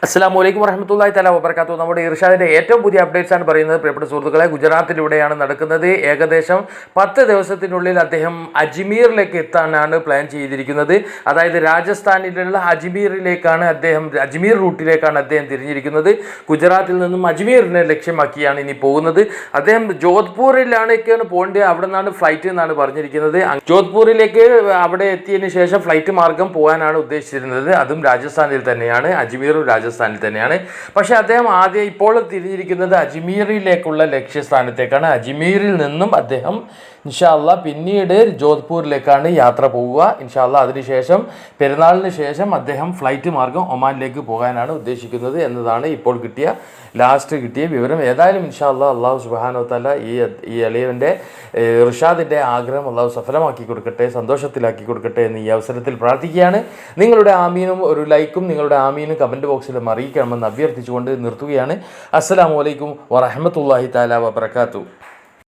അസ്സലാമു അലൈക്കും വറഹ്മത്തുള്ളാഹി തആല വബറകാതുഹു. നമ്മുടെ ഇർഷാദിന്റെ ഏറ്റവും പുതിയ അപ്ഡേറ്റ്സ് ആണ് പറയുന്നത്. പ്രിയപ്പെട്ട സുഹൃത്തുക്കളെ, ഗുജറാത്തിലൂടെയാണ് നടക്കുന്നത്. ഏകദേശം 10 ദിവസത്തിനുള്ളിൽ അദ്ദേഹം അജ്മീറിലേക്ക് എത്താനാണ് പ്ലാൻ ചെയ്തിരിക്കുന്നത്. അതായത് രാജസ്ഥാനിലുള്ള അജ്മീറിലേക്കാണ് അജ്മീർ റൂട്ടിലേക്കാണ് അദ്ദേഹം തിരിഞ്ഞിരിക്കുന്നത്. ഗുജറാത്തിൽ നിന്നും അജ്മീറിനെ ലക്ഷ്യമാക്കിയാണ് ഇനി പോകുന്നത്. അദ്ദേഹം ജോധ്പൂരിലേക്കാണ് പോകേണ്ടത്. അവിടെ നിന്നാണ് ഫ്ലൈറ്റ് എന്നാണ് പറഞ്ഞിരിക്കുന്നത്. ജോധ്പൂരിലേക്ക് അവിടെ എത്തിയതിനു ശേഷം ഫ്ലൈറ്റ് മാർഗം പോകാനാണ് ഉദ്ദേശിച്ചിരുന്നത്. അതും രാജസ്ഥാനിൽ തന്നെയാണ്, അജ്മീറും രാജസ്ഥാനിൽ തന്നെയാണ്. പക്ഷേ അദ്ദേഹം ഇപ്പോൾ തിരിഞ്ഞിരിക്കുന്നത് അജ്മീറിലേക്കുള്ള ലക്ഷ്യസ്ഥാനത്തേക്കാണ്. അജ്മീറിൽ നിന്നും അദ്ദേഹം ഇൻഷാ അല്ലാ പിന്നീട് ജോധ്പൂരിലേക്കാണ് യാത്ര പോവുക. ഇൻഷാ അല്ലാ അതിനുശേഷം പെരുന്നാളിന് ശേഷം അദ്ദേഹം ഫ്ലൈറ്റ് മാർഗം ഒമാനിലേക്ക് പോകാനാണ് ഉദ്ദേശിക്കുന്നത് എന്നതാണ് ഇപ്പോൾ ലാസ്റ്റ് കിട്ടിയ വിവരം. ഏതായാലും ഇൻഷാ അല്ലാ അള്ളാഹു സുബ്ഹാനഹു വ തആല ഈ അലിയവൻ്റെ ഇർഷാദിൻ്റെ ആഗ്രഹം അള്ളാഹു സഫലമാക്കി കൊടുക്കട്ടെ, സന്തോഷത്തിലാക്കി കൊടുക്കട്ടെ എന്ന് ഈ അവസരത്തിൽ പ്രാർത്ഥിക്കുകയാണ്. നിങ്ങളുടെ ആമീനും ഒരു ലൈക്കും നിങ്ങളുടെ ആമീനും കമൻറ്റ് ബോക്സിലും അറിയിക്കണമെന്ന് അഭ്യർത്ഥിച്ചുകൊണ്ട് നിർത്തുകയാണ്. അസ്സലാമു അലൈക്കും വറഹ്മത്തുള്ളാഹി തആല വബറകാതുഹു.